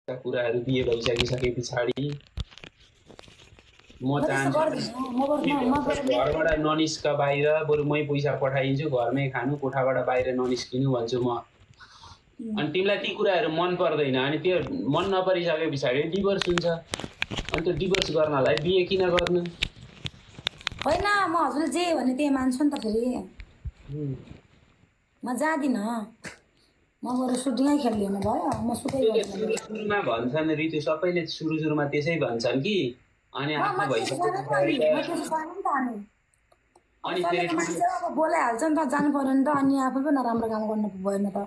कुराहरू बिहे भइसकिसके पछाडि म चाहन्छु घरबाट ननिस्क बाहिर, बरु मै पैसा पठाइदिन्छु, घरमै खानु, कोठाबाट बाहिर ननिस्किनु भन्छु म। अनि तिमीलाई ती कुराहरू मन पर्दैन, अनि त्यो मन नपरिसके पछाडि डिभोर्स हुन्छ। अनि त्यो डिभोर्स गर्नलाई बिहे किन गर्नु? होइन, म हजुरले जे भने त्यही मान्छु नि त। फेरि म जाँदिनँ, म बरु सुटिङै खेल्दिनँ भयो। म सुटै गर्दिनँ। सुरुमा भन्छन् ऋतु, सबैले सुरुमा त्यसै भन्छन् कि, अनि आफ्नो अनि मान्छे अब बोलाइहाल्छ नि त, जानु पर्यो नि त। अनि आफू पनि नराम्रो काम गर्नु भएन त।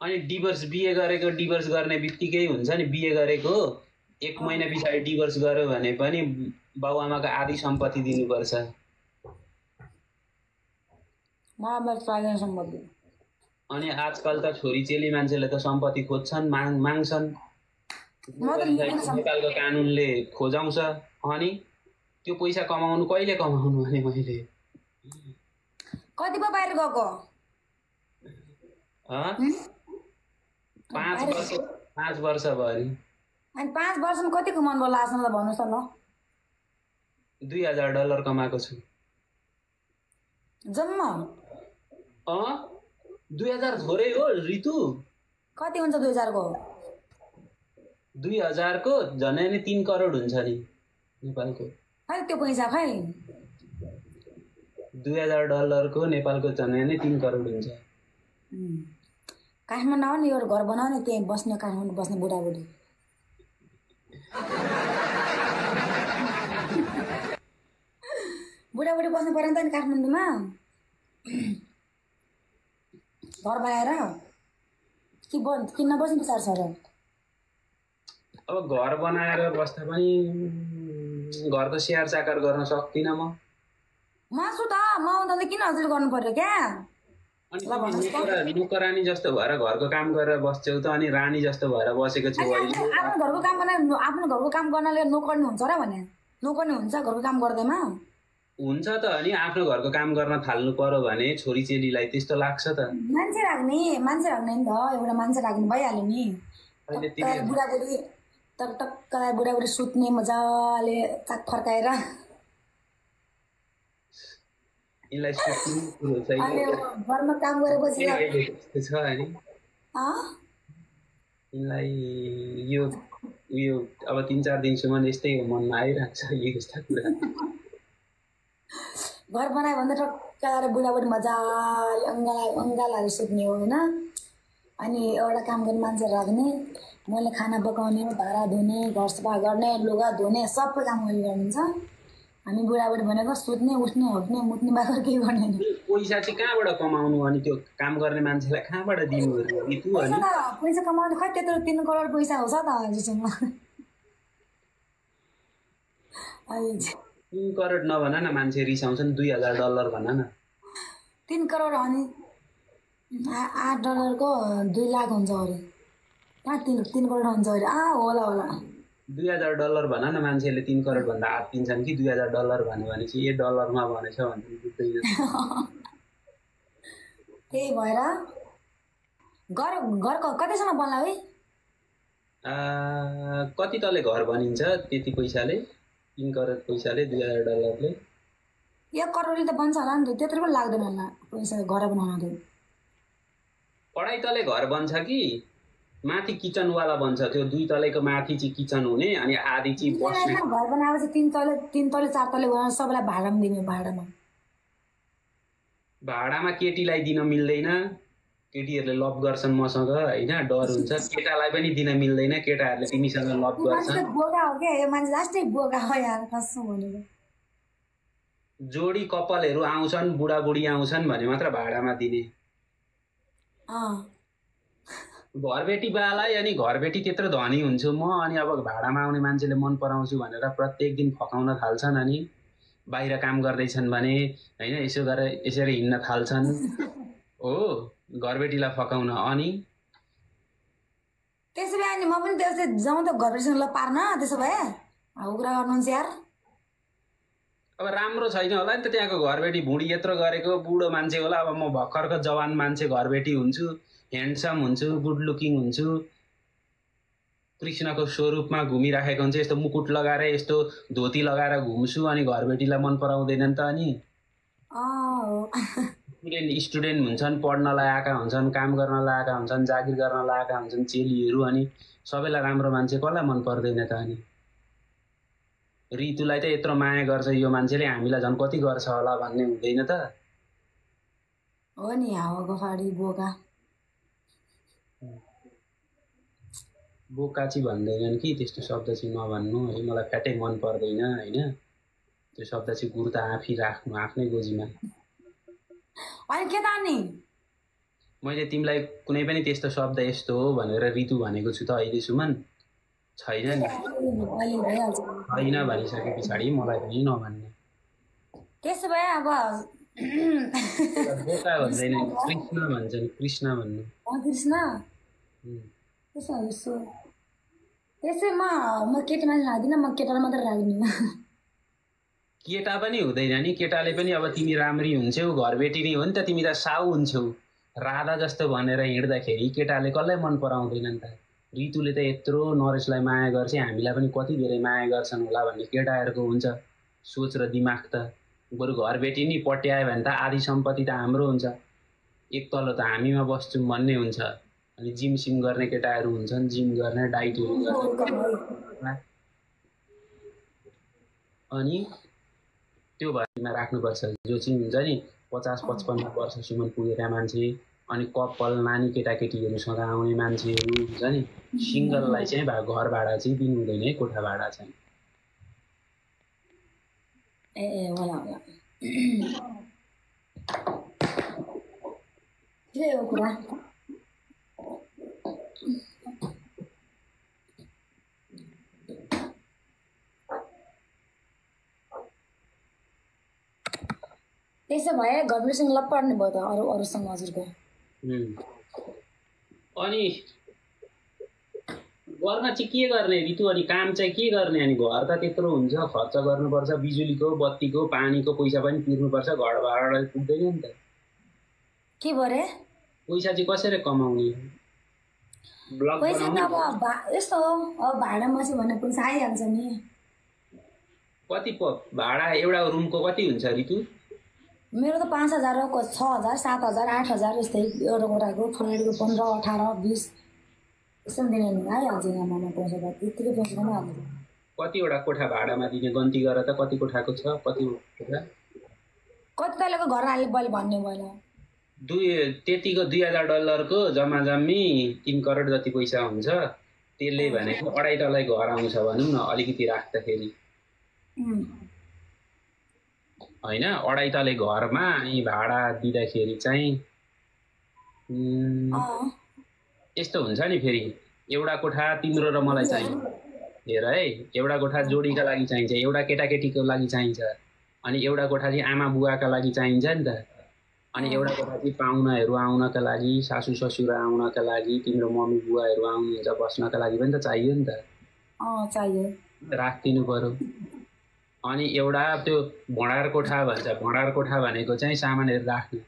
अनि डिभोर्स बिहे गरेको डिभोर्स गर्ने बित्तिकै हुन्छ नि। बिहे गरेको 1 महिना पछाडि डिभोर्स गर्यो भने पनि बाबुआमाको आधी सम्पत्ति दिनुपर्छ। अनि आजकल त छोरी चेली मान्छेले त सम्पत्ति खोज्छन्, माग्छन्। नेपालको कानुनले खोजाउँछ। अनि त्यो पैसा कमाउनु कहिले कमाउनु भने मैले कति पो बाहिर गएको? 5 वर्ष भरि। अनि 5 वर्षमा कति कमाउनु भयो लास्ट मलाई भन्नुहोस् त ल। $2000 कमाएको छु जम्मा। 2000 थोरै हो ऋतु। कति हुन्छ 2000 को? 2000 को झनै नै 3 करोड हुन्छ नि नेपालको। खै त्यो पैसा खै $2000 को नेपालको झनै नै 3 करोड हुन्छ। काठमाडौँ आऊ नि, एउटा घर बनाऊ नि, त्यही बस्ने, काठमाडौँ बस्ने बुढाबुढी। बुढाबुढी बस्नु पर्यो नि त नि काठमाडौँमा। घर बनाएर कि किन्न बस्नु विचार छ र? अब घर बनाएर बस्दा पनि घरको स्याहार चाकर गर्न सक्दिनँ म। छु त, म आउँदा किन हजुर गर्नु पर्यो क्या? अनि नोकरानी जस्तो भएर घरको काम गरेर बस्छौ त, अनि रानी जस्तो भएर बसेको छु अहिले। आफ्नो घरको काम गर्नाले नोकर्नी हुन्छ र भने? नोकर्नी हुन्छ घरको काम गर्दैमा? हुन्छ त। अनि आफ्नो घरको काम गर्न थाल्नु पर्यो भने छोरी चेलीलाई त्यस्तो लाग्छ त। मान्छे राख्ने नि त, एउटा मान्छे राख्नु भइहाल्यो नि। बुढाबुढी टक्कलाई बुढाबुढी सुत्ने मजाले चाक फर्काएर। घरमा काम गरेपछि यो अब 3-4 दिनसम्म यस्तै मनमा आइरहेको छ यस्ता कुरा। घर बनायो भने टक्क बुढाबुढी मजाले अङ्गालाहरू सुत्ने हो होइन। अनि एउटा काम गर्ने मान्छे राख्ने, मैले खाना पकाउने, भाँडा धुने, घर सफा गर्ने, लुगा धुने, सबै काम मैले गर्नुहुन्छ। हामी बुढाबुढी भनेको सुत्ने, उठ्ने, हट्ने, मुत्ने बाहेक केही गर्ने। पैसा चाहिँ कहाँबाट कमाउनु? अनि त्यो काम गर्ने मान्छेलाई कहाँबाट दिनु? पैसा कमाउनु खै त्यत्रो 3 करोड पैसा हो त हजुरसँग। 3 करोड नभन न, मान्छे रिसाउँछन्। $2000 भन न। 3 करोड अनि $8 को 2 लाख हुन्छ अरे। 3 करोड हुन्छ अरे। होला $2000 भन न। मान्छेले 3 करोड भन्दा हात दिन्छन् कि $2000 भन्यो भने चाहिँ डलरमा भनेछ भने बुझ्दैन। त्यही भएर घर कतिसम्म बन्ला है? कति तले घर बनिन्छ त्यति पैसाले? 3 करोड पैसाले, $2000ले 1 करोडले त बन्छ होला नि त। त्यत्रो पनि लाग्दैन होला पैसा घर बनाउन। पढाइ तले घर बन्छ कि माथि किचनवाला बन्छ? त्यो 2 तलेको माथि चाहिँ किचन हुने, अनि आधी चाहिँ बस्ने। घर बनाएपछि 3 तले 4 तले बनाएर सबैलाई भाडामा दिने। भाडामा केटीलाई दिन मिल्दैन। केटीहरूले लभ गर्छन् मसँग होइन, डर हुन्छ। केटालाई पनि दिन मिल्दैन, केटाहरूले तिमीसँग लभ गर्छन्। जोडी कपालहरू आउँछन्, बुढाबुढी आउँछन् भने मात्र भाडामा दिने। घरबेटी बालाई अनि घरबेटी त्यत्रो धनी हुन्छु म, अनि अब भाडामा आउने मान्छेले मन पराउँछु भनेर प्रत्येक दिन फकाउन थाल्छन्। अनि बाहिर काम गर्दैछन् भने होइन, यसो गरेर यसरी हिँड्न थाल्छन् हो घरबेटीलाई फकाउन। अनि त्यसो भए अनि म पनि त्यसै जाउँ त घरबेटीसँग ल पार्न। त्यसो भए कुरा गर्नुहुन्छ यार। अब राम्रो छैन होला नि त त्यहाँको घरबेटी। बुढी यत्रो गरेको बुढो मान्छे होला। अब म भर्खरको जवान मान्छे घरबेटी हुन्छु, ह्यान्डसम हुन्छु, गुड लुकिङ हुन्छु। कृष्णको स्वरूपमा घुमिराखेको हुन्छ यस्तो मुकुट लगाएर यस्तो धोती लगाएर घुम्छु अनि घरबेटीलाई मन पराउँदैनन् त अनि स्टुडेन्ट हुन्छन् पढ्नलाई आएका हुन्छन् काम गर्नलाई आएका हुन्छन् जागिर गर्नलाई आएका हुन्छन् चेलीहरू अनि सबैलाई राम्रो मान्छे कसलाई मन पर्दैन त अनि ऋतुलाई त यत्रो माया गर्छ यो मान्छेले हामीलाई झन् कति गर्छ होला भन्ने हुँदैन त हो नि हावाको फाडी बोका बोका चाहिँ भन्दैनन् कि त्यस्तो शब्द चाहिँ नभन्नु है मलाई फ्याटै मन पर्दैन होइन त्यो शब्द चाहिँ गुरुता आफै राख्नु आफ्नै गोजीमा अनि के त नि मैले तिमीलाई कुनै पनि त्यस्तो शब्द यस्तो हो भनेर ऋतु भनेको छु त अहिलेसम्म छैन नि छैन भनिसके पछाडि मलाई पनि नभन्ने त्यसो भए अब बोका भन्दैन कृष्ण भन्छन् कृष्ण भन्नु कृष्ण त्यसैमा म केटा मान्छे राख्दिनँ म केटालाई मात्रै राख्दिनँ केटा पनि हुँदैन नि केटाले पनि अब तिमी राम्री हुन्छौ घरबेटी नै हो नि त तिमी त साउ हुन्छौ राधा जस्तो भनेर हिँड्दाखेरि केटाले कसलाई मन पराउँदैनन् त ऋतुले त यत्रो नरेशलाई माया गर्छ हामीलाई पनि कति धेरै माया गर्छन् होला भन्ने केटाहरूको हुन्छ सोच र दिमाग त बरु घरबेटी नि पट्यायो भने त आधी सम्पत्ति त हाम्रो हुन्छ एक तल त हामीमा बस्छौँ भन्ने हुन्छ अनि जिम सिम गर्ने केटाहरू हुन्छन् जिम गर्ने डाइटहरू गर्ने अनि त्यो भरिमा राख्नुपर्छ जो चाहिँ हुन्छ नि 50-55 वर्षसम्म पुगेका मान्छे अनि कपाल नानी केटाकेटीहरूसँग आउने मान्छेहरू हुन्छ नि सिङ्गललाई चाहिँ घर भाडा चाहिँ दिनु हुँदैन है कोठा भाडा चाहिँ ए होला होला के हो कुरा त्यसो भए घरबेटीसँग लप पर्ने भयो त अरूसँग हजुरको अनि घरमा चाहिँ के गर्ने ऋतु अनि काम चाहिँ के गर्ने अनि घर त त्यत्रो हुन्छ खर्च गर्नुपर्छ बिजुलीको बत्तीको पानीको पैसा पनि तिर्नुपर्छ घर भाडा पुग्दैन नि त के भरे पैसा चाहिँ कसरी कमाउने पैसा त अब यस्तो हो अब भाडामा चाहिँ भने पैसा आइहाल्छ नि कति भाडा एउटा रुमको कति हुन्छ ऋतु मेरो त 5,000 हो 6,000 7,000 8,000 यस्तै एउटा कोठाको फ्ल्याटको 15 18 20 यसो दिने आइहाल्छ यहाँमा पैसा त त्यतिकै पैसा पनि हाल्छ कतिवटा कोठा भाडामा दिने गन्ती गरेर त कति कोठाको छ कति कोठा कति तलको घर हाल्ने मैले भन्ने मैले त्यतिको $2,000 को जम्मा जम्मी 3 करोड जति पैसा हुन्छ त्यसले भनेको 2.5 तलै घर आउँछ भनौँ न अलिकति राख्दाखेरि होइन 2.5 तले घरमा अनि भाडा दिँदाखेरि चाहिँ यस्तो हुन्छ नि फेरि एउटा कोठा तिम्रो र मलाई चाहिन्छ हेर है एउटा कोठा जोडीका लागि चाहिन्छ एउटा केटाकेटीको लागि चाहिन्छ अनि एउटा कोठा चाहिँ आमा बुवाका लागि चाहिन्छ नि त अनि एउटा कोठा चाहिँ पाहुनाहरू आउनका लागि सासू ससुर आउनका लागि तिम्रो मम्मी बुवाहरू आउनुहुन्छ बस्नका लागि पनि त चाहियो नि त चाहियो राखिदिनु पर्यो अनि एउटा त्यो भँडार कोठा भन्छ भँडार कोठा भनेको चाहिँ सामानहरू राख्ने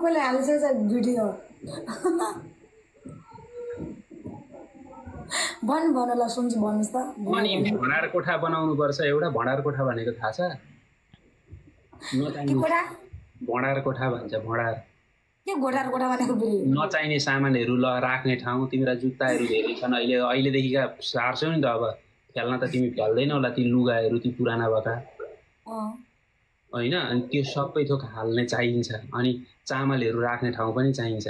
कसले हाल्छ भिडियो भन्नुलाई सुन्छु भन्नुहोस् त अनि भँडार कोठा बनाउनु पर्छ एउटा भँडार कोठा भनेको थाहा छ भँडार कोठा भन्छ भँडार के भँडार कोठा भनेको नचाहिने सामानहरू राख्ने ठाउँ तिम्रो जुत्ताहरू धेरै छन् अहिलेदेखिका सार्छौ नि त अब खेल्न त तिमी खेल्दैनौ होला ती लुगाहरू ती पुराना भएका होइन अनि त्यो सबै थोक हाल्ने चाहिन्छ अनि चामलहरू राख्ने ठाउँ पनि चाहिन्छ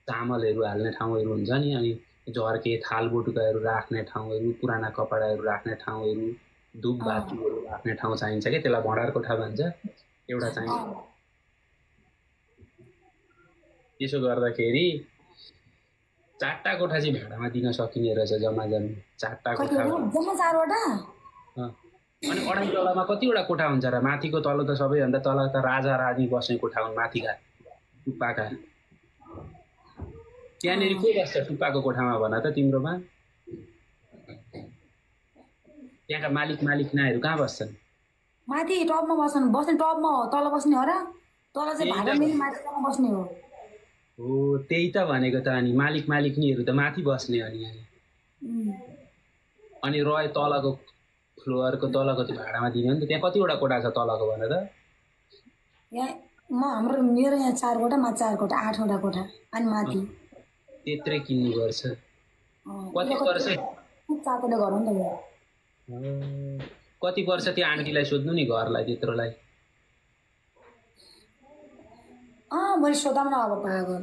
चामलहरू हाल्ने ठाउँहरू हुन्छ नि अनि झर्के थाल बटुकाहरू राख्ने ठाउँहरू पुराना कपडाहरू राख्ने ठाउँहरू धुप बातीहरू राख्ने ठाउँ चाहिन्छ क्या त्यसलाई भँडार कोठा भन्छ एउटा चाहिन्छ त्यसो गर्दाखेरि 4टा कोठा चाहिँ भाडामा दिन सकिने रहेछ जम्मा जम्मी 4टा कोठा जम्मा 4वटा अनि 2.5 तलामा कतिवटा कोठा हुन्छ र? माथिको तल त सबैभन्दा तल त राजा रानी बस्ने कोठा हुन् माथिका टुप्पाका। त्यहाँनिर को बस्छ टुप्पाको कोठामा भन त तिम्रोमा? त्यहाँका मालिकनाहरू कहाँ बस्छन्? माथि टपमा बस्ने टपमा हो, तल बस्ने हो र? तल चाहिँ भाडा मिली माथि तल बस्ने हो। हो त्यही त भनेको त। अनि मालिकनीहरू त माथि बस्ने अनि अनि रह्यो तलको फ्लोरको तलको त्यो भाडामा दिने हो नि त। त्यहाँ कतिवटा कोठा छ तलको भन त? यहाँ मेरो यहाँ 4 कोठा, मा 4 कोठा, 8वटा कोठा अनि माथि त्यत्रै किन्नु पर्छ। कति पर्छ? 7वटा घर हो नि त यहाँ। कति पर्छ त्यो आन्टीलाई सोध्नु नि घरलाई त्यत्रोलाई। मैले सोधाउन अब पाएको